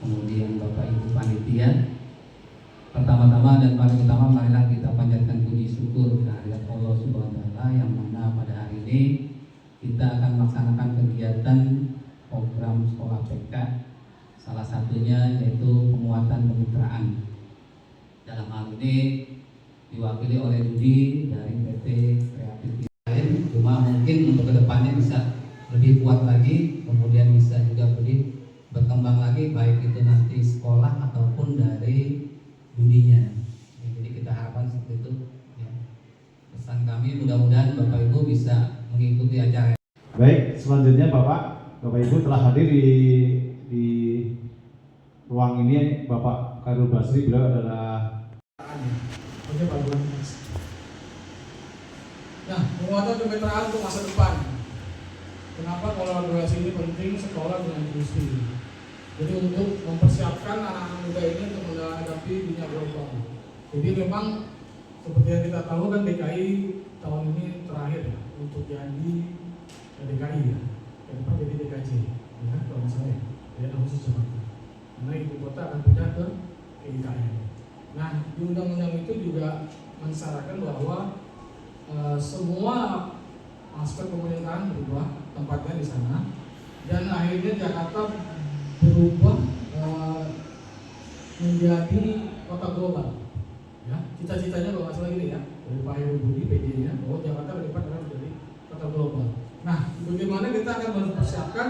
kemudian Bapak Ibu panitia. Pertama-tama dan paling utama, marilah kita panjatkan puji syukur kehadirat Allah Subhanahu wa Ta'ala, yang mana pada hari ini kita akan melaksanakan kegiatan program sekolah PK, salah satunya yaitu penguatan kemitraan. Dalam hal ini diwakili oleh Budi dari PT Kreatif lain, cuma mungkin untuk kedepannya bisa lebih kuat lagi, kemudian bisa juga lebih berkembang lagi, baik itu nanti sekolah ataupun dari Budinya. Ya, jadi kita harapkan seperti itu. Ya. Pesan kami, mudah-mudahan Bapak Ibu bisa mengikuti acara. Baik, selanjutnya Bapak Ibu telah hadir di ruang ini. Bapak Khairul Basri, beliau adalah penguatan kemitraan untuk masa depan. Kenapa kolaborasi ini penting, sekolah dengan industri? Jadi untuk mempersiapkan anak-anak muda ini untuk menghadapi dunia global. Jadi memang seperti yang kita tahu kan, DKI tahun ini terakhir ya untuk jadi DKI ya, ke depan jadi DKJ ya, kalau misalnya daerah khusus Jakarta. Karena ibu kota akan pindah ke IKN. Nah, di undang-undang itu juga mensyaratkan bahwa semua aspek pemerintahan berubah tempatnya di sana, dan akhirnya Jakarta berubah menjadi kota global. Ya, cita-citanya kalau nggak salah gini ya, dari Pak Heru Budi PJ-nya, bahwa Jakarta ke depan akan menjadi kota global. Nah, bagaimana kita akan mempersiapkan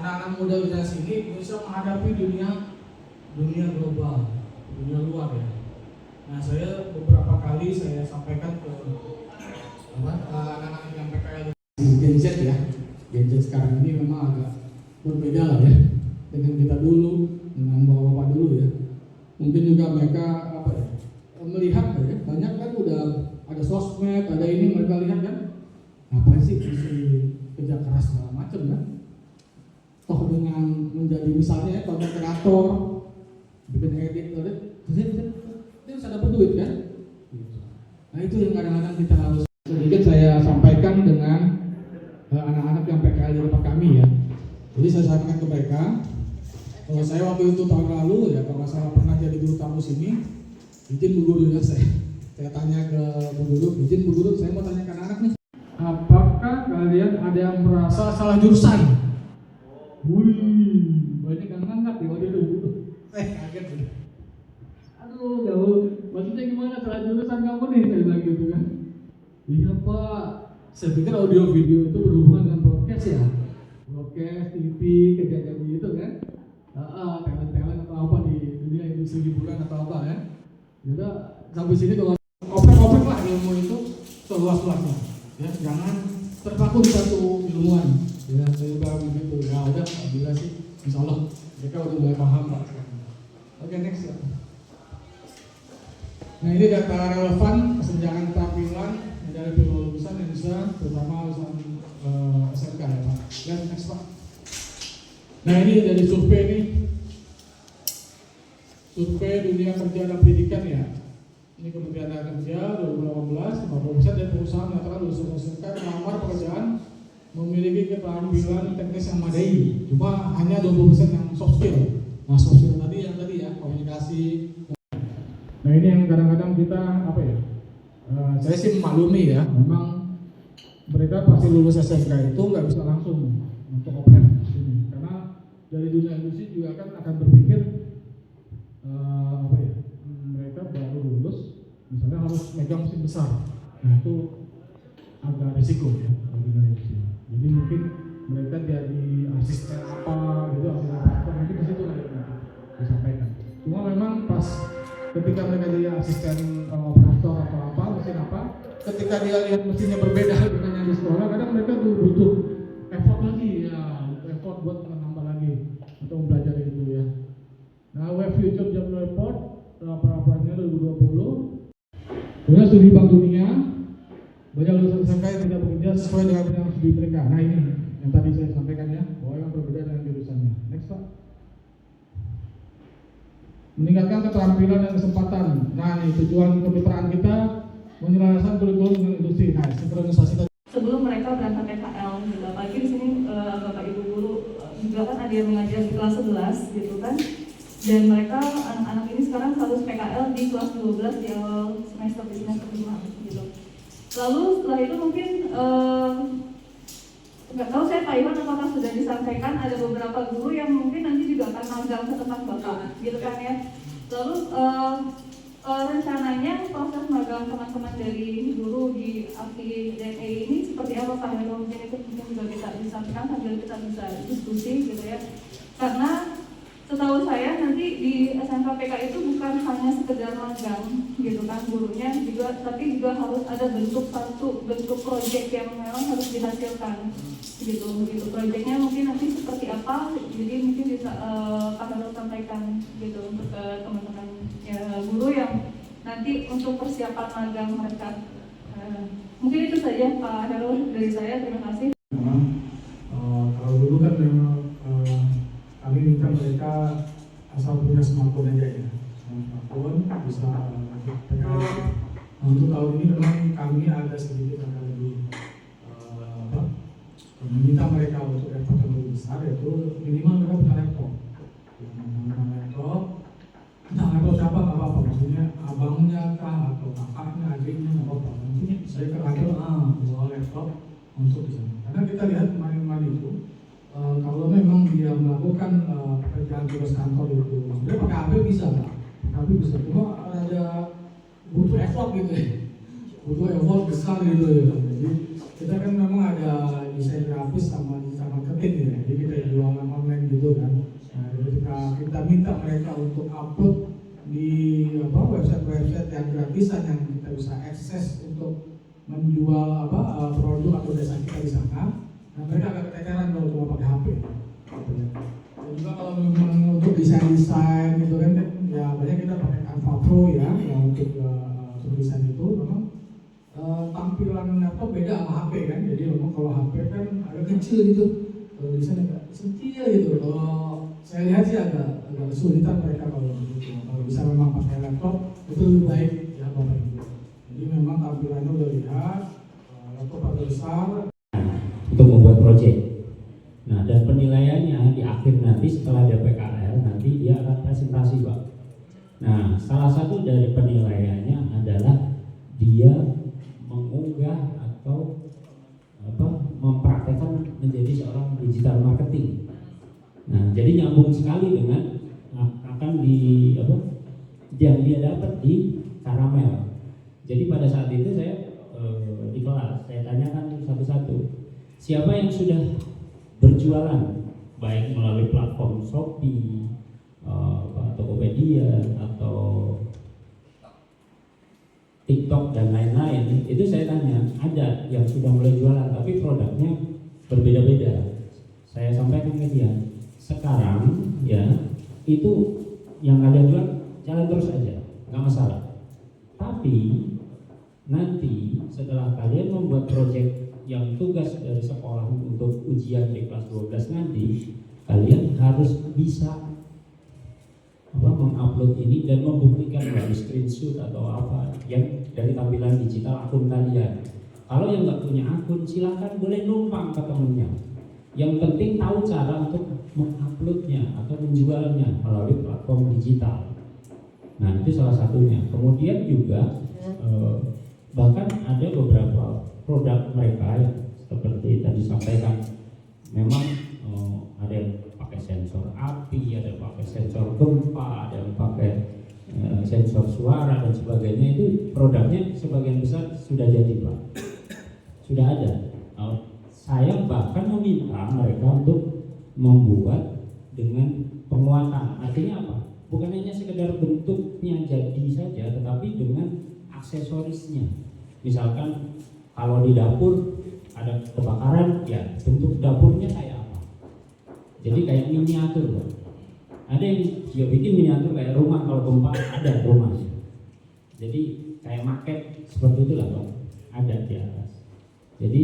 anak-anak muda di sini bisa menghadapi dunia global, dunia luar ya. Nah, saya beberapa kali saya sampaikan ke anak-anak yang PKL Gen Z ya. Gen Z sekarang ini memang agak berbeda lah ya dengan kita dulu, dengan bapak-bapak dulu ya. Mungkin juga mereka melihat ya, banyak kan udah ada sosmed, ada ini, mereka lihat kan, ngapain sih kerja keras segala macam kan. Toh dengan menjadi misalnya konten kreator, bikin edit, dia bisa dapat duit kan. Nah, itu yang kadang-kadang kita harus sedikit saya sampaikan dengan anak-anak yang PKL di tempat kami ya. Jadi saya sampaikan ke mereka, kalau saya waktu itu tahun lalu ya, kalau saya pernah jadi guru tamu sini, izin Bu Guru ya, saya tanya ke Bu Guru, izin Bu Guru, saya mau tanya ke anak-anak nih, apakah kalian ada yang merasa salah jurusan? Wih, banyak yang ngangkat ya waktu itu. Kaget ya. Aduh, jauh. Maksudnya gimana salah jurusan kamu nih? Saya bilang gitu kan. Iya Pak, saya pikir audio video itu berhubungan dengan broadcast ya, broadcast, TV, kejadian gitu kan, talent-talent atau apa di dunia industri hiburan atau apa ya. Jadi sampai sini kalau oprek-oprek lah ilmu itu seluas-luasnya, ya jangan terpaku di satu ilmuwan. Ya saya bilang begitu. Ya udah, alhamdulillah sih, insya Allah mereka udah mulai paham Pak. Oke, next ya. Nah, ini data relevan kesenjangan keterampilan dari lulusan Indonesia, terutama lulusan SMK ya Pak. Ya, next Pak. Nah, ini dari survei nih, survei dunia kerja dan pendidikan ya. Ini Kementerian Tenaga Kerja 2018, 50% dari perusahaan menyatakan lulusan SMK melamar pekerjaan memiliki keterampilan teknis yang memadai. Cuma hanya 20% yang soft skill. Nah, soft skill tadi ya, komunikasi. Nah, ini yang kadang-kadang kita saya sih memaklumi ya, memang mereka pasti lulus SMK itu nggak bisa langsung untuk open sini, karena Nah itu agak risiko ya bagi Indonesia. Jadi mungkin mereka jadi asisten apa gitu, asisten apa mungkin di situ nanti disampaikan. Cuma memang pas ketika mereka jadi asisten operator atau apa mesin apa, ketika dia lihat mesinnya berbeda dengan yang di sekolah, kadang mereka tuh butuh effort lagi ya, effort buat menambah lagi untuk mempelajari itu ya. Nah, Web Future Job Report laporannya 2020. Kemudian studi Bank Dunia, banyak lulusan SMK yang tidak bekerja sesuai dengan bidang studi mereka. Nah ini yang tadi saya sampaikan ya, bahwa yang berbeda dengan jurusannya. Next Pak. Meningkatkan keterampilan dan kesempatan. Nah ini tujuan kemitraan kita menyelaraskan kurikulum dengan industri. Nah, sinkronisasi tadi. Sebelum mereka berangkat PKL, gitu. Apalagi di sini Bapak Ibu guru juga kan ada yang mengajar di kelas 11 gitu kan. Dan mereka anak-anak ini sekarang harus PKL di kelas 12 di awal semester di semester 5 gitu. Lalu setelah itu mungkin nggak tahu saya Pak Iwan apakah sudah disampaikan ada beberapa guru yang mungkin nanti juga akan magang ke tempat Bapak gitu kan ya. Lalu rencananya proses magang teman-teman dari guru di AFI DNE ini seperti apa Pak Heru? Mungkin itu juga bisa disampaikan sambil kita bisa diskusi gitu ya. Karena setahu saya nanti di SMK PK itu bukan hanya sekedar magang gitu kan gurunya juga, tapi juga harus ada bentuk proyek yang memang harus dihasilkan gitu. Proyeknya mungkin nanti seperti apa, jadi mungkin bisa Pak Heru sampaikan gitu untuk teman-teman ya, guru yang nanti untuk persiapan magang mereka. Mungkin itu saja Pak Heru dari saya, terima kasih. Memang kalau dulu kan memang kami minta mereka asal punya smartphone aja ya, smartphone bisa PKL. Untuk tahun ini memang kami ada sedikit agak lebih meminta mereka untuk effort yang lebih besar, yaitu minimal mereka punya laptop. Entah laptop siapa nggak apa-apa, maksudnya abangnya kah atau kakaknya, adiknya nggak apa-apa. Mungkin saya ke kantor bawa laptop untuk di sana. Karena kita lihat kemarin-kemarin itu kalau memang dia melakukan pekerjaan tugas kantor itu sebenarnya pakai HP bisa Pak, HP bisa, cuma ada butuh effort gitu ya, butuh effort besar gitu ya. Jadi kita kan memang ada desain grafis sama marketing ya, jadi kita jualan online gitu kan. Nah, ketika kita minta mereka untuk upload di website yang gratisan yang kita bisa akses untuk menjual produk atau jasa kita di sana. Nah, mereka agak keteteran kalau cuma pakai HP. Dan juga kalau memang untuk desain gitu kan, ya banyak kita pakai Canva Pro ya, untuk desain itu memang tampilan laptop beda sama HP kan. Jadi memang kalau HP kan agak kecil gitu, kalau desain agak kecil gitu. Kalau saya lihat sih agak kesulitan mereka kalau gitu. Kalau bisa memang pakai laptop itu lebih baik ya Bapak Ibu. Jadi memang tampilannya udah lihat, laptop agak besar. Untuk membuat proyek. Nah, dan penilaiannya di akhir nanti setelah dia PKL nanti dia akan presentasi Pak. Nah, salah satu dari penilaiannya adalah dia mengunggah atau mempraktekkan menjadi seorang digital marketing. Nah, jadi nyambung sekali dengan akan yang dia dapat di Karamel. Jadi pada saat itu saya di kelas saya tanyakan satu-satu. Siapa yang sudah berjualan baik melalui platform Shopee, Tokopedia atau TikTok dan lain-lain, itu saya tanya, ada yang sudah mulai jualan tapi produknya berbeda-beda. Saya sampaikan ke dia, sekarang ya itu yang kalian jual jalan terus aja, nggak masalah. Tapi nanti setelah kalian membuat proyek yang tugas dari sekolah untuk ujian di kelas 12 nanti, kalian harus bisa mengupload ini dan membuktikan dari screenshot atau apa yang dari tampilan digital akun kalian. Kalau yang nggak punya akun, silahkan boleh numpang ke temennya. Yang penting tahu cara untuk menguploadnya atau menjualnya melalui platform digital. Nah, itu salah satunya. Kemudian juga bahkan ada beberapa produk mereka yang seperti tadi sampaikan, memang ada yang pakai sensor api, ada yang pakai sensor gempa, ada yang pakai sensor suara dan sebagainya itu produknya sebagian besar sudah jadi Pak, sudah ada. Saya bahkan meminta mereka untuk membuat dengan penguatan. Artinya apa? Bukan hanya sekedar bentuknya jadi saja, tetapi dengan aksesorisnya. Misalkan kalau di dapur ada kebakaran, ya bentuk dapurnya kayak apa? Jadi kayak miniatur Pak. Ada yang dia bikin miniatur kayak rumah, kalau gempa ada rumahnya. Jadi kayak maket seperti itulah Pak, ada di atas. Jadi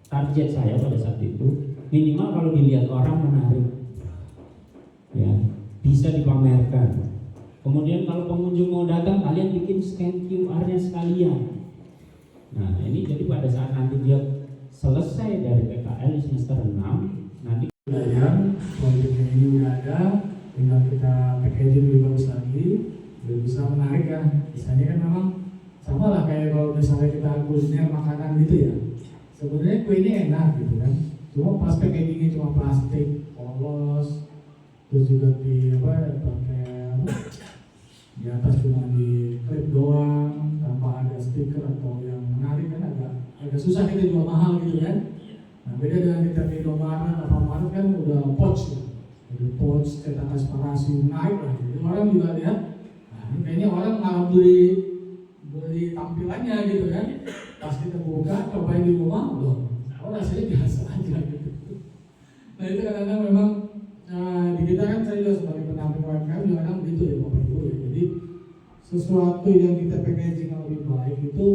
target saya pada saat itu minimal kalau dilihat orang menarik, ya bisa dipamerkan. Kemudian kalau pengunjung mau datang, kalian bikin scan QR-nya sekalian. Nah ini jadi pada saat nanti dia selesai dari PKL di semester 6, nanti belajar, proyeknya ini udah ada, tinggal kita packaging lebih bagus lagi, lebih bisa menarik kan. Misalnya kan memang sama lah kayak kalau misalnya kita kuliner makanan gitu ya. Sebenarnya kue ini enak gitu kan, cuma pas packagingnya cuma plastik, polos, terus juga di pakai di atas cuma di klip doang, tanpa ada stiker atau yang menarik kan agak susah, kita jual mahal gitu kan. Nah beda dengan kita di Indomaret atau Maret kan udah pouch ya, udah pouch cetak aspirasi menarik lah. Jadi orang juga lihat, nah ini kayaknya orang malah beli tampilannya gitu kan. Pas kita buka, cobain di rumah, loh, rasanya biasa aja gitu. Nah itu kadang-kadang memang di kita kan saya juga sebagai penampil UMKM juga kadang begitu ya Bapak Ibu ya. Jadi sesuatu yang kita packaging yang lebih baik itu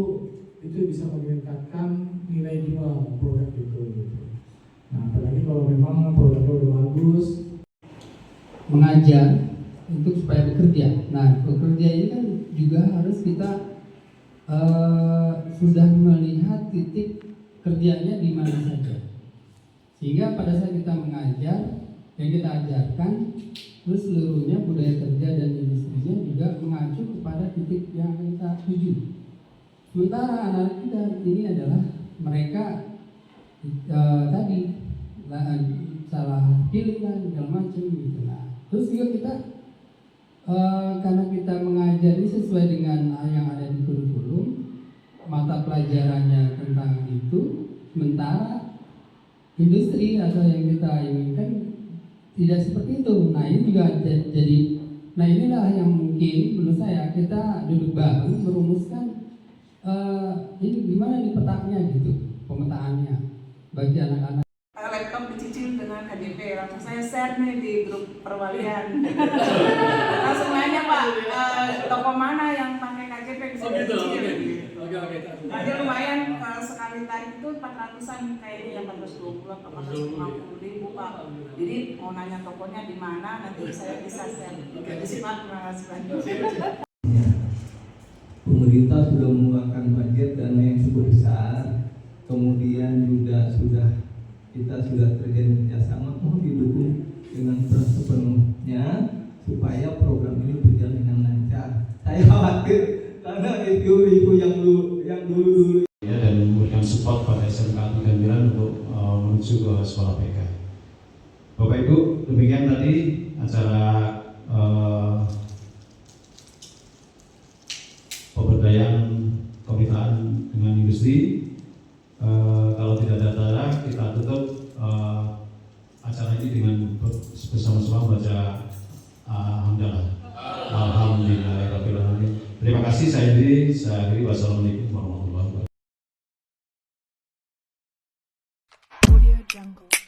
bisa meningkatkan nilai jual produk itu gitu. Nah apalagi kalau memang produknya udah bagus. Mengajar untuk supaya bekerja. Nah bekerja ini kan juga harus kita sudah melihat titik kerjanya di mana saja, sehingga pada saat kita mengajar yang kita ajarkan terus seluruhnya budaya kerja dan industrinya juga mengacu kepada titik yang kita tuju. Sementara anak kita ini adalah mereka tadi salah pilih dan segala macam gitu. Nah, terus juga kita karena kita mengajar ini sesuai dengan yang ada di kurikulum, mata pelajarannya tentang itu, sementara industri atau yang kita inginkan tidak seperti itu. Nah ini juga jadi, nah inilah yang mungkin menurut saya kita duduk bareng merumuskan ini gimana nih petanya gitu, pemetaannya bagi anak-anak. Laptop dicicil dengan KJP, langsung saya share nih di grup perwalian. Langsung nanya Pak, toko mana yang pakai KJP bisa dicicil? Jadi lumayan sekali tarik itu 400-an kayaknya yang 420 atau 450 ribu Pak. Jadi mau nanya tokonya di mana nanti saya bisa share. Jadi Pak, terima kasih banyak. Pemerintah sudah mengeluarkan budget dana yang cukup besar, kemudian juga kita sudah terjadi kerjasama, mohon didukung dengan sepenuhnya supaya program ini berjalan dengan lancar. Saya khawatir karena review yang dulu ya, dan memberikan support pada SMK Gambiran untuk menuju ke sekolah PK. Bapak Ibu, demikian tadi acara pemberdayaan kemitraan dengan industri. Kalau tidak ada acara, kita tutup acara ini dengan bersama-sama baca hamdalah. Alhamdulillahirrahmanirrahim. Terima kasih, saya akhiri. Wassalamualaikum warahmatullahi wabarakatuh. Audio Jungle.